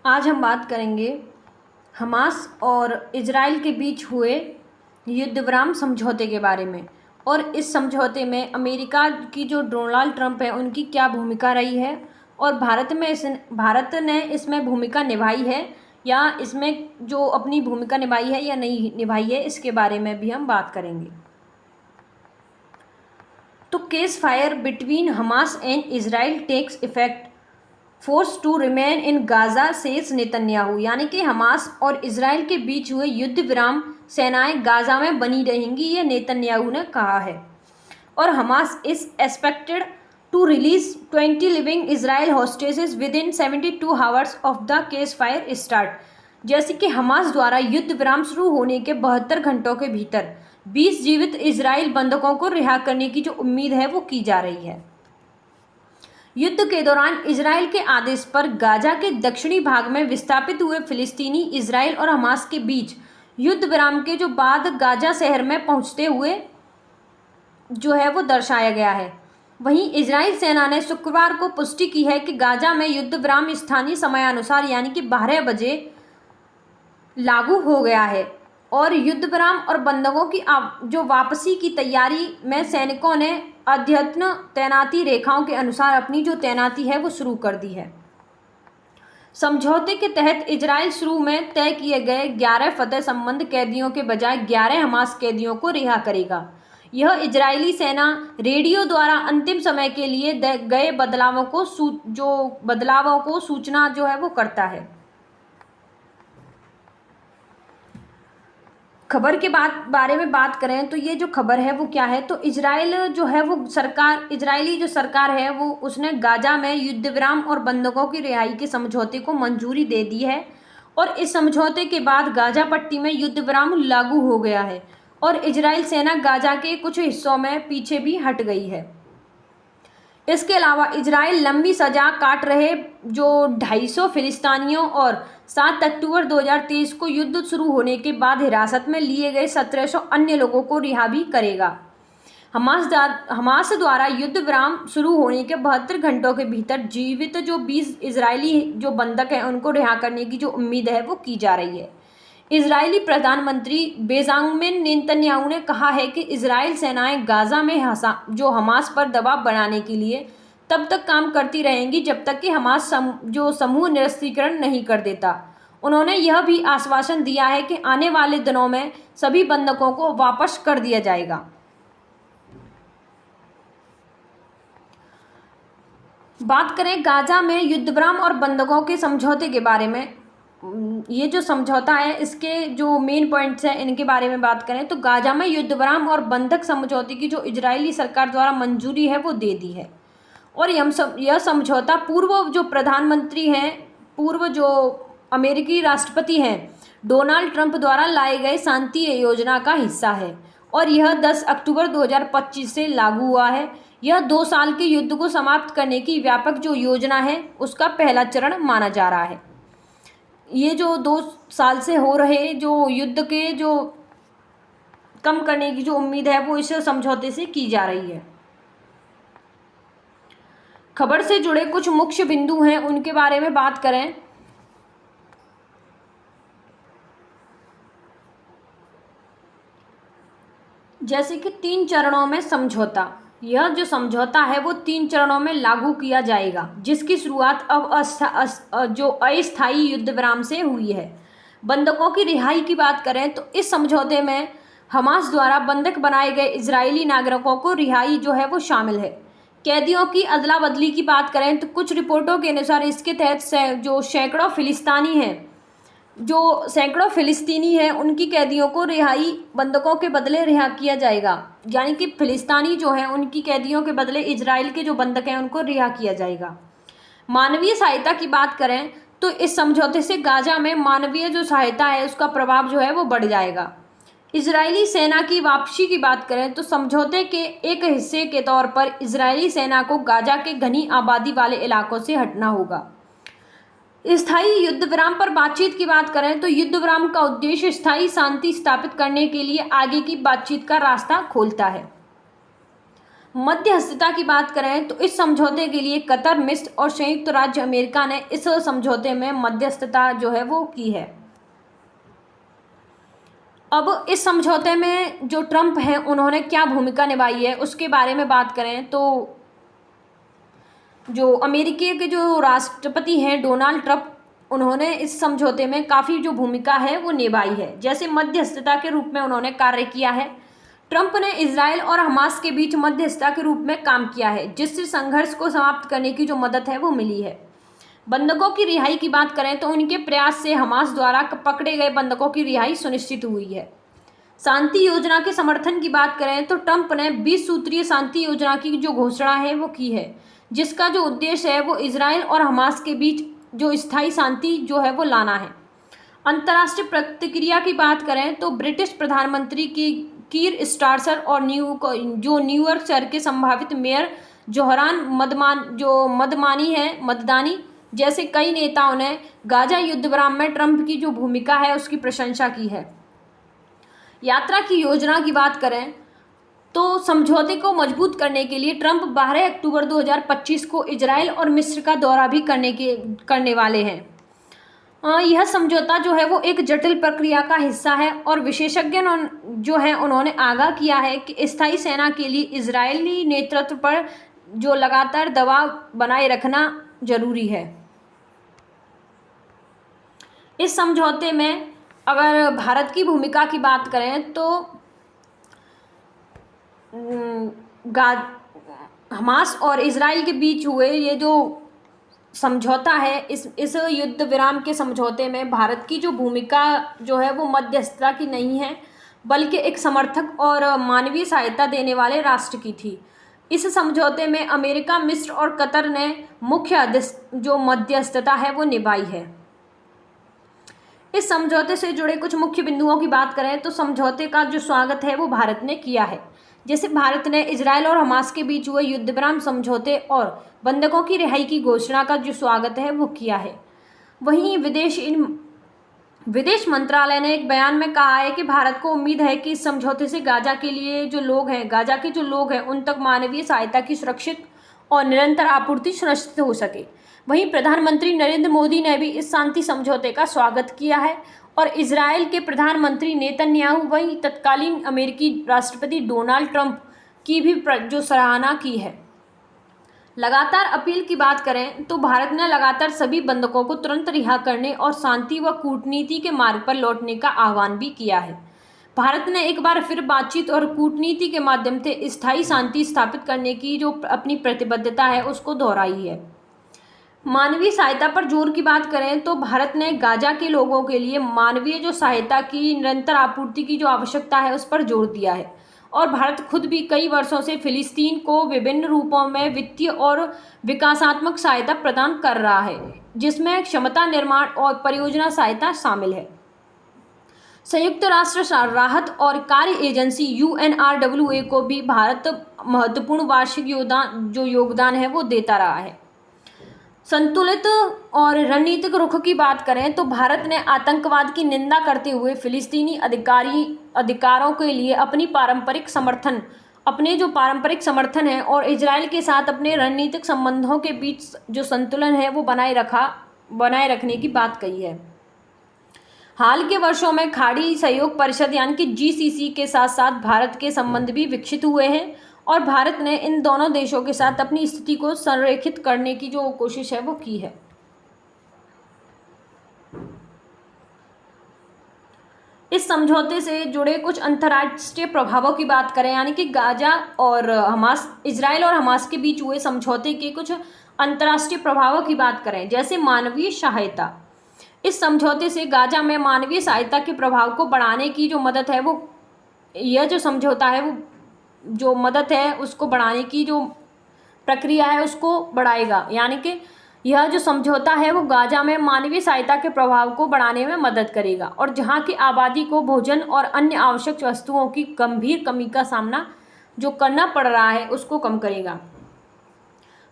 आज हम बात करेंगे हमास और इजराइल के बीच हुए युद्ध विराम समझौते के बारे में। और इस समझौते में अमेरिका की जो डोनाल्ड ट्रंप है उनकी क्या भूमिका रही है और भारत ने इसमें भूमिका निभाई है या इसमें जो अपनी भूमिका निभाई है या नहीं निभाई है, इसके बारे में भी हम बात करेंगे। तो ceasefire between Hamas and Israel takes effect force to remain in Gaza says Netanyahu, यानी कि हमास और इजराइल के बीच हुए युद्ध विराम सेनाएं गाजा में बनी रहेंगी, ये नेतन्याहू ने कहा है। और Hamas is expected to release 20 living Israel hostages within 72 hours of the ceasefire start. जैसे कि हमास द्वारा युद्ध विराम शुरू होने के 72 घंटों के भीतर 20 जीवित इजराइल बंधकों को रिहा करने की जो उम्मीद है वो की जा रही है। युद्ध के दौरान इजराइल के आदेश पर गाजा के दक्षिणी भाग में विस्थापित हुए फिलिस्तीनी इजराइल और हमास के बीच युद्ध विराम के जो बाद गाजा शहर में पहुंचते हुए जो है वो दर्शाया गया है। वहीं इजराइल सेना ने शुक्रवार को पुष्टि की है कि गाजा में युद्ध विराम स्थानीय समयानुसार यानी कि 12 बजे लागू हो गया है और युद्ध विराम और बंधकों की जो वापसी की तैयारी में सैनिकों ने अद्यतन तैनाती रेखाओं के अनुसार अपनी जो तैनाती है वो शुरू कर दी है। समझौते के तहत इजराइल शुरू में तय किए गए 11 फतह संबंध कैदियों के बजाय 11 हमास कैदियों को रिहा करेगा। यह इजरायली सेना रेडियो द्वारा अंतिम समय के लिए गए बदलावों को सूचना जो है वो करता है। खबर के बारे में बात करें तो ये जो खबर है वो क्या है, तो इजराइल जो है वो इजरायली जो सरकार है वो उसने गाजा में युद्ध विराम और बंधकों की रिहाई के समझौते को मंजूरी दे दी है और इस समझौते के बाद गाजा पट्टी में युद्ध विराम लागू हो गया है और इजराइल सेना गाजा के कुछ हिस्सों में पीछे भी हट गई है। इसके अलावा इजराइल लंबी सजा काट रहे जो 250 फिलिस्तीनियों और 7 अक्टूबर 2023 को युद्ध शुरू होने के बाद हिरासत में लिए गए 1700 अन्य लोगों को रिहा भी करेगा। हमास द्वारा युद्ध विराम शुरू होने के 72 घंटों के भीतर जीवित जो 20 इजरायली जो बंधक हैं उनको रिहा करने की जो उम्मीद है वो की जा रही है। इजरायली प्रधानमंत्री बेंजामिन नेतन्याहू ने कहा है कि इजराइल सेनाएं गाजा में जो हमास पर दबाव बनाने के लिए तब तक काम करती रहेंगी जब तक कि हमास जो समूह निरस्त्रीकरण नहीं कर देता। उन्होंने यह भी आश्वासन दिया है कि आने वाले दिनों में सभी बंधकों को वापस कर दिया जाएगा। बात करें गाजा में युद्ध विराम और बंधकों के समझौते के बारे में, ये जो समझौता है इसके जो मेन पॉइंट्स हैं इनके बारे में बात करें तो गाजा में युद्ध विराम और बंधक समझौते की जो इजरायली सरकार द्वारा मंजूरी है वो दे दी है और यह समझौता पूर्व जो अमेरिकी राष्ट्रपति हैं डोनाल्ड ट्रंप द्वारा लाए गए शांति योजना का हिस्सा है और यह 10 अक्टूबर 2025 से लागू हुआ है। यह 2 साल के युद्ध को समाप्त करने की व्यापक जो योजना है उसका पहला चरण माना जा रहा है। ये जो 2 साल से हो रहे जो युद्ध के जो कम करने की जो उम्मीद है वो इस समझौते से की जा रही है। खबर से जुड़े कुछ मुख्य बिंदु हैं उनके बारे में बात करें जैसे कि 3 चरणों में समझौता। यह जो समझौता है वो 3 चरणों में लागू किया जाएगा जिसकी शुरुआत अब जो अस्थायी युद्ध विराम से हुई है। बंधकों की रिहाई की बात करें तो इस समझौते में हमास द्वारा बंधक बनाए गए इजरायली नागरिकों को रिहाई जो है वो शामिल है। कैदियों की अदला बदली की बात करें तो कुछ रिपोर्टों के अनुसार इसके तहत जो सैकड़ों फिलिस्तीनी हैं उनकी कैदियों को बंधकों के बदले रिहा किया जाएगा, यानी कि फिलिस्तीनी जो हैं उनकी कैदियों के बदले इजराइल के जो बंधक हैं उनको रिहा किया जाएगा। मानवीय सहायता की बात करें तो इस समझौते से गाजा में मानवीय जो सहायता है उसका प्रभाव जो है वो बढ़ जाएगा। इजरायली सेना की वापसी की बात करें तो समझौते के एक हिस्से के तौर पर इजरायली सेना को गाजा के घनी आबादी वाले इलाकों से हटना होगा। स्थायी युद्ध विराम पर बातचीत की बात करें तो युद्ध विराम का उद्देश्य स्थायी शांति स्थापित करने के लिए आगे की बातचीत का रास्ता खोलता है। मध्यस्थता की बात करें तो इस समझौते के लिए कतर, मिस्र और संयुक्त राज्य अमेरिका ने इस समझौते में मध्यस्थता जो है वो की है। अब इस समझौते में जो ट्रंप हैं उन्होंने क्या भूमिका निभाई है उसके बारे में बात करें तो जो अमेरिकी के जो राष्ट्रपति हैं डोनाल्ड ट्रंप, उन्होंने इस समझौते में काफ़ी जो भूमिका है वो निभाई है। जैसे मध्यस्थता के रूप में उन्होंने कार्य किया है। ट्रंप ने इजराइल और हमास के बीच मध्यस्थता के रूप में काम किया है, जिससे संघर्ष को समाप्त करने की जो मदद है वो मिली है। बंधकों की रिहाई की बात करें तो उनके प्रयास से हमास द्वारा पकड़े गए बंधकों की रिहाई सुनिश्चित हुई है। शांति योजना के समर्थन की बात करें तो ट्रंप ने 20 सूत्रीय शांति योजना की जो घोषणा है वो की है, जिसका जो उद्देश्य है वो इजराइल और हमास के बीच जो स्थायी शांति जो है वो लाना है। अंतर्राष्ट्रीय प्रतिक्रिया की बात करें तो ब्रिटिश प्रधानमंत्री की कीर स्टारसर और न्यूयॉर्क शहर के संभावित मेयर जोहरान मदमानी जैसे कई नेताओं ने गाजा युद्ध विराम में ट्रंप की जो भूमिका है उसकी प्रशंसा की है। यात्रा की योजना की बात करें तो समझौते को मजबूत करने के लिए ट्रंप 12 अक्टूबर 2025 को इजराइल और मिस्र का दौरा भी करने वाले हैं। यह समझौता जो है वो एक जटिल प्रक्रिया का हिस्सा है और विशेषज्ञ जो है उन्होंने आगाह किया है कि स्थायी सेना के लिए इजरायली नेतृत्व पर जो लगातार दबाव बनाए रखना जरूरी है। इस समझौते में अगर भारत की भूमिका की बात करें तो हमास और इजराइल के बीच हुए ये जो समझौता है, इस युद्ध विराम के समझौते में भारत की जो भूमिका जो है वो मध्यस्थता की नहीं है, बल्कि एक समर्थक और मानवीय सहायता देने वाले राष्ट्र की थी। इस समझौते में अमेरिका, मिस्र और कतर ने मुख्य जो मध्यस्थता है वो निभाई है। इस समझौते से जुड़े कुछ मुख्य बिंदुओं की बात करें तो समझौते का जो स्वागत है वो भारत ने किया है। जैसे भारत ने इजराइल और हमास के बीच हुए युद्ध विराम समझौते और बंधकों की रिहाई की घोषणा का जो स्वागत है वो किया है। वहीं विदेश मंत्रालय ने एक बयान में कहा है कि भारत को उम्मीद है कि इस समझौते से गाजा के जो लोग हैं उन तक मानवीय सहायता की सुरक्षित और निरंतर आपूर्ति सुनिश्चित हो सके। वहीं प्रधानमंत्री नरेंद्र मोदी ने भी इस शांति समझौते का स्वागत किया है और इजराइल के प्रधानमंत्री नेतन्याहू वहीं तत्कालीन अमेरिकी राष्ट्रपति डोनाल्ड ट्रंप की भी जो सराहना की है। लगातार अपील की बात करें तो भारत ने लगातार सभी बंधकों को तुरंत रिहा करने और शांति व कूटनीति के मार्ग पर लौटने का आह्वान भी किया है। भारत ने एक बार फिर बातचीत और कूटनीति के माध्यम से स्थायी शांति स्थापित करने की जो अपनी प्रतिबद्धता है उसको दोहराई है। मानवीय सहायता पर जोर की बात करें तो भारत ने गाजा के लोगों के लिए मानवीय जो सहायता की निरंतर आपूर्ति की जो आवश्यकता है उस पर जोर दिया है और भारत खुद भी कई वर्षों से फिलिस्तीन को विभिन्न रूपों में वित्तीय और विकासात्मक सहायता प्रदान कर रहा है, जिसमें क्षमता निर्माण और परियोजना सहायता शामिल है। संयुक्त राष्ट्र राहत और कार्य एजेंसी UNRWA को भी भारत महत्वपूर्ण वार्षिक योगदान है वो देता रहा है। संतुलित और रणनीतिक रुख की बात करें तो भारत ने आतंकवाद की निंदा करते हुए फिलिस्तीनी अधिकारों के लिए अपने जो पारंपरिक समर्थन है और इजराइल के साथ अपने रणनीतिक संबंधों के बीच जो संतुलन है वो बनाए रखने की बात कही है। हाल के वर्षों में खाड़ी सहयोग परिषद यानी कि GCC के साथ साथ भारत के संबंध भी विकसित हुए हैं और भारत ने इन दोनों देशों के साथ अपनी स्थिति को संरेखित करने की जो कोशिश है वो की है। इस समझौते से जुड़े कुछ अंतर्राष्ट्रीय प्रभावों की बात करें यानी कि इजराइल और हमास के बीच हुए समझौते के कुछ अंतर्राष्ट्रीय प्रभावों की बात करें, जैसे मानवीय सहायता। इस समझौते से गाजा में मानवीय सहायता के प्रभाव को बढ़ाने की जो मदद है वो यह जो समझौता है वो जो मदद है उसको बढ़ाने की जो प्रक्रिया है उसको बढ़ाएगा, यानी कि यह जो समझौता है वो गाजा में मानवीय सहायता के प्रभाव को बढ़ाने में मदद करेगा और जहां की आबादी को भोजन और अन्य आवश्यक वस्तुओं की गंभीर कमी का सामना जो करना पड़ रहा है उसको कम करेगा।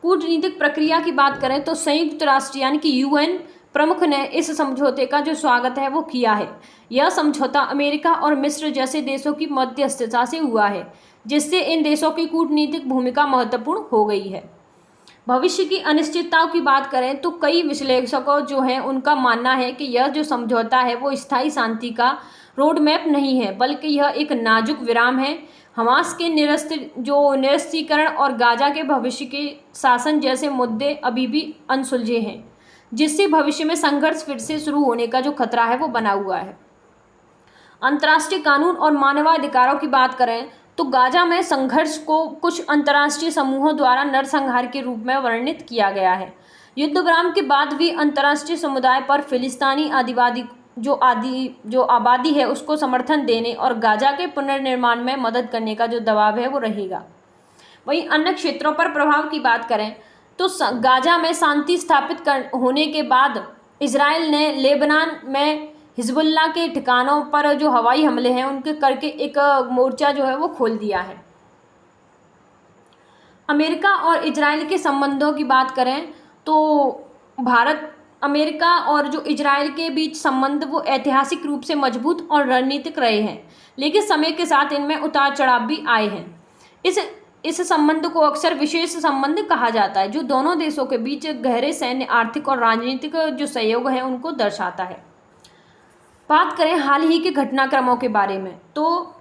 कूटनीतिक प्रक्रिया की बात करें तो संयुक्त राष्ट्र यानी कि UN प्रमुख ने इस समझौते का जो स्वागत है वो किया है। यह समझौता अमेरिका और मिस्र जैसे देशों की मध्यस्थता से हुआ है, जिससे इन देशों की कूटनीतिक भूमिका महत्वपूर्ण हो गई है। भविष्य की अनिश्चितताओं की बात करें तो कई विश्लेषकों जो हैं उनका मानना है कि यह जो समझौता है वो स्थायी शांति का रोड मैप नहीं है, बल्कि यह एक नाजुक विराम है। हमास के निरस्त्रीकरण और गाजा के भविष्य के शासन जैसे मुद्दे अभी भी अनसुलझे हैं, जिससे भविष्य में संघर्ष फिर से शुरू होने का जो खतरा है वो बना हुआ है। अंतर्राष्ट्रीय कानून और मानवाधिकारों की बात करें तो गाजा में संघर्ष को कुछ अंतर्राष्ट्रीय समूहों द्वारा नरसंहार के रूप में वर्णित किया गया है। युद्ध विराम के बाद भी अंतर्राष्ट्रीय समुदाय पर फिलिस्तीनी जो आबादी है उसको समर्थन देने और गाजा के पुनर्निर्माण में मदद करने का जो दबाव है वो रहेगा। वहीं अन्य क्षेत्रों पर प्रभाव की बात करें तो गाजा में शांति स्थापित होने के बाद इजराइल ने लेबनान में हिजबुल्लाह के ठिकानों पर जो हवाई हमले हैं उनके करके एक मोर्चा जो है वो खोल दिया है। अमेरिका और इजराइल के संबंधों की बात करें तो भारत, अमेरिका और जो इजराइल के बीच संबंध वो ऐतिहासिक रूप से मजबूत और रणनीतिक रहे हैं, लेकिन समय के साथ इनमें उतार चढ़ाव भी आए हैं। इस संबंध को अक्सर विशेष संबंध कहा जाता है, जो दोनों देशों के बीच गहरे सैन्य, आर्थिक और राजनीतिक जो सहयोग है उनको दर्शाता है। बात करें हाल ही के घटनाक्रमों के बारे में तो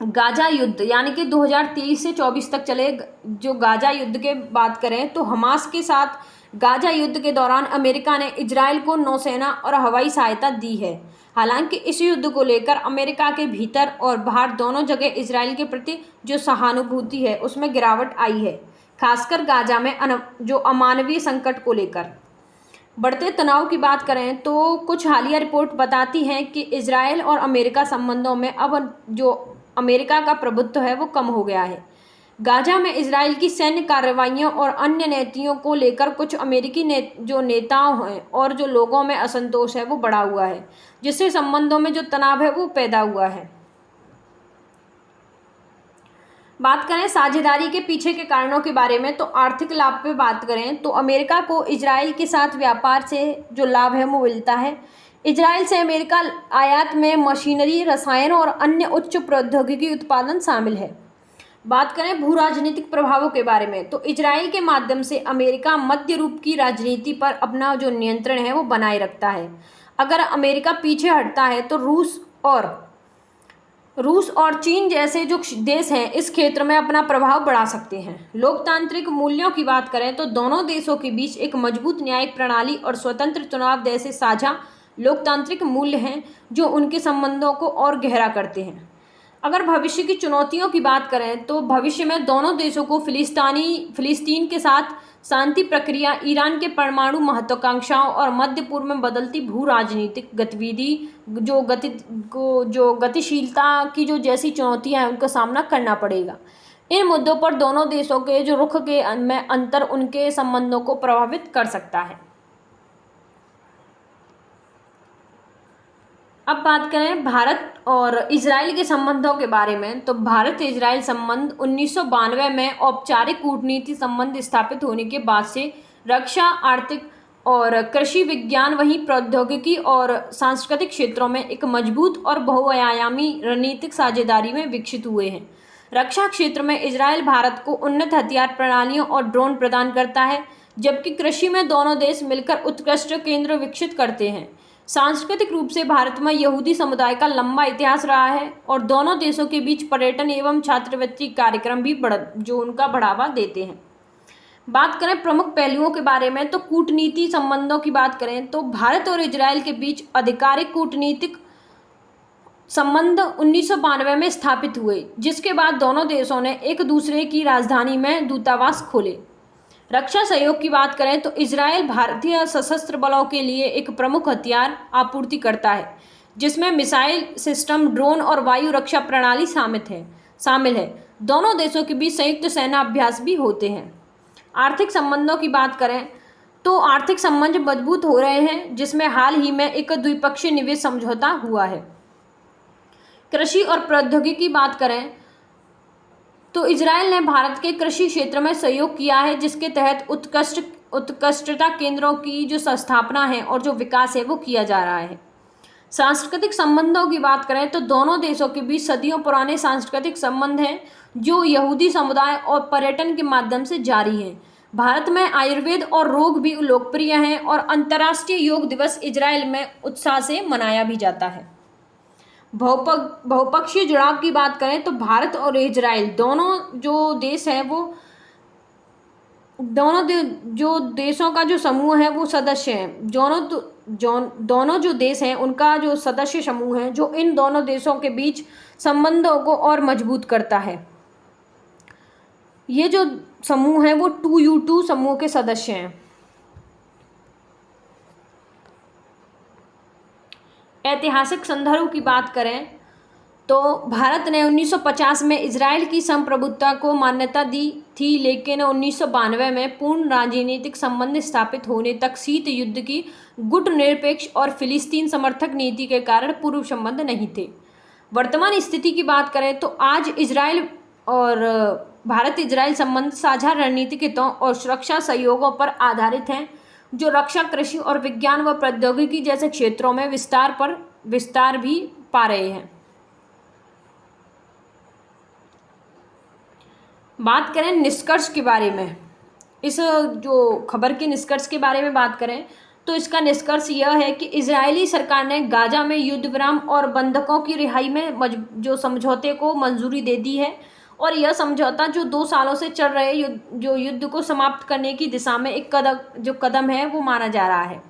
गाजा युद्ध यानी कि 2023 से 24 तक चले जो गाजा युद्ध के बात करें तो हमास के साथ गाजा युद्ध के दौरान अमेरिका ने इजराइल को नौसेना और हवाई सहायता दी है। हालांकि इस युद्ध को लेकर अमेरिका के भीतर और बाहर दोनों जगह इजराइल के प्रति जो सहानुभूति है उसमें गिरावट आई है, खासकर गाजा में जो अमानवीय संकट को लेकर। बढ़ते तनाव की बात करें तो कुछ हालिया रिपोर्ट बताती हैं कि इजराइल और अमेरिका संबंधों में अब जो अमेरिका का प्रभुत्व है वो कम हो गया है। गाजा में इजराइल की सैन्य कार्रवाइयों और अन्य नीतियों को लेकर कुछ अमेरिकी जो नेताओं हैं और जो लोगों में असंतोष है वो बढ़ा हुआ है, जिससे संबंधों में जो तनाव है वो पैदा हुआ है। बात करें साझेदारी के पीछे के कारणों के बारे में तो आर्थिक लाभ पे बात करें तो अमेरिका को इजराइल के साथ व्यापार से जो लाभ है वो मिलता है। इजराइल से अमेरिका आयात में मशीनरी, रसायन और अन्य उच्च प्रौद्योगिकी उत्पादन शामिल है। बात करें भू राजनीतिक प्रभावों के बारे में तो इजराइल के माध्यम से अमेरिका मध्य यूरोप की राजनीति पर अपना जो नियंत्रण है वो बनाए रखता है। अगर अमेरिका पीछे हटता है तो रूस और चीन जैसे जो देश हैं इस क्षेत्र में अपना प्रभाव बढ़ा सकते हैं। लोकतांत्रिक मूल्यों की बात करें तो दोनों देशों के बीच एक मजबूत न्यायिक प्रणाली और स्वतंत्र चुनाव जैसे साझा लोकतांत्रिक मूल्य हैं जो उनके संबंधों को और गहरा करते हैं। अगर भविष्य की चुनौतियों की बात करें तो भविष्य में दोनों देशों को फिलिस्तीन के साथ शांति प्रक्रिया, ईरान के परमाणु महत्वाकांक्षाओं और मध्य पूर्व में बदलती भू राजनीतिक गतिविधि जो गतिशीलता की जो जैसी चुनौतियां हैं उनका सामना करना पड़ेगा। इन मुद्दों पर दोनों देशों के जो रुख के में अंतर उनके संबंधों को प्रभावित कर सकता है। अब बात करें भारत और इजराइल के संबंधों के बारे में तो भारत इजराइल संबंध 1992 में औपचारिक कूटनीति संबंध स्थापित होने के बाद से रक्षा, आर्थिक और कृषि विज्ञान, वहीं प्रौद्योगिकी और सांस्कृतिक क्षेत्रों में एक मजबूत और बहुआयामी रणनीतिक साझेदारी में विकसित हुए हैं। रक्षा क्षेत्र में इजराइल भारत को उन्नत हथियार प्रणालियों और ड्रोन प्रदान करता है, जबकि कृषि में दोनों देश मिलकर उत्कृष्ट केंद्र विकसित करते हैं। सांस्कृतिक रूप से भारत में यहूदी समुदाय का लंबा इतिहास रहा है और दोनों देशों के बीच पर्यटन एवं छात्रवृत्ति कार्यक्रम भी जो उनका बढ़ावा देते हैं। बात करें प्रमुख पहलुओं के बारे में तो कूटनीति संबंधों की बात करें तो भारत और इजराइल के बीच आधिकारिक कूटनीतिक संबंध 1992 में स्थापित हुए, जिसके बाद दोनों देशों ने एक दूसरे की राजधानी में दूतावास खोले। रक्षा सहयोग की बात करें तो इजराइल भारतीय सशस्त्र बलों के लिए एक प्रमुख हथियार आपूर्ति करता है, जिसमें मिसाइल सिस्टम, ड्रोन और वायु रक्षा प्रणाली शामिल है। दोनों देशों के बीच संयुक्त सेना अभ्यास भी होते हैं। आर्थिक संबंधों की बात करें तो आर्थिक संबंध मजबूत हो रहे हैं, जिसमें हाल ही में एक द्विपक्षीय निवेश समझौता हुआ है। कृषि और प्रौद्योगिकी की बात करें तो इजराइल ने भारत के कृषि क्षेत्र में सहयोग किया है, जिसके तहत उत्कृष्टता केंद्रों की जो स्थापना है और जो विकास है वो किया जा रहा है। सांस्कृतिक संबंधों की बात करें तो दोनों देशों के बीच सदियों पुराने सांस्कृतिक संबंध हैं जो यहूदी समुदाय और पर्यटन के माध्यम से जारी हैं। भारत में आयुर्वेद और रोग भी लोकप्रिय हैं और अंतर्राष्ट्रीय योग दिवस इजराइल में उत्साह से मनाया भी जाता है। बहुपक्षीय जुड़ाव की बात करें तो भारत और इजराइल दोनों जो देश है वो जो देशों का जो समूह है वो सदस्य हैं। दोनों जो देश हैं उनका जो सदस्य समूह है जो इन दोनों देशों के बीच संबंधों को और मजबूत करता है। ये जो समूह है वो 2U2 समूह के सदस्य हैं। ऐतिहासिक संदर्भ की बात करें तो भारत ने 1950 में इजराइल की संप्रभुता को मान्यता दी थी, लेकिन 1992 में पूर्ण राजनीतिक संबंध स्थापित होने तक शीत युद्ध की गुटनिरपेक्ष और फिलिस्तीन समर्थक नीति के कारण पूर्व संबंध नहीं थे। वर्तमान स्थिति की बात करें तो आज इजराइल और भारत इजराइल संबंध साझा रणनीतिक हितों और सुरक्षा सहयोगों पर आधारित हैं, जो रक्षा, कृषि और विज्ञान व प्रौद्योगिकी जैसे क्षेत्रों में विस्तार भी पा रहे हैं। बात करें निष्कर्ष के बारे में, इस जो खबर के निष्कर्ष के बारे में बात करें तो इसका निष्कर्ष यह है कि इजरायली सरकार ने गाजा में युद्ध विराम और बंधकों की रिहाई में जो समझौते को मंजूरी दे दी है और यह समझौता जो 2 सालों से चल रहे युद्ध को समाप्त करने की दिशा में एक कदम है वो माना जा रहा है।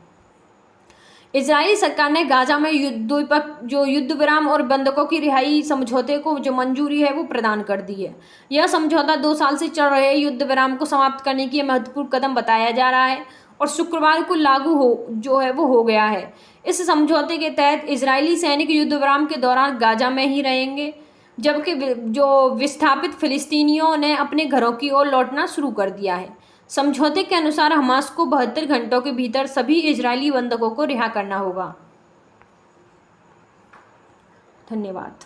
इजरायली सरकार ने गाजा में युद्ध विराम और बंधकों की रिहाई समझौते को जो मंजूरी है वो प्रदान कर दी है। यह समझौता 2 साल से चल रहे युद्ध विराम को समाप्त करने की महत्वपूर्ण कदम बताया जा रहा है और शुक्रवार को लागू हो गया है। इस समझौते के तहत इजरायली सैनिक युद्ध विराम के दौरान गाजा में ही रहेंगे, जबकि जो विस्थापित फिलिस्तीनियों ने अपने घरों की ओर लौटना शुरू कर दिया है। समझौते के अनुसार हमास को 72 घंटों के भीतर सभी इजरायली बंधकों को रिहा करना होगा। धन्यवाद।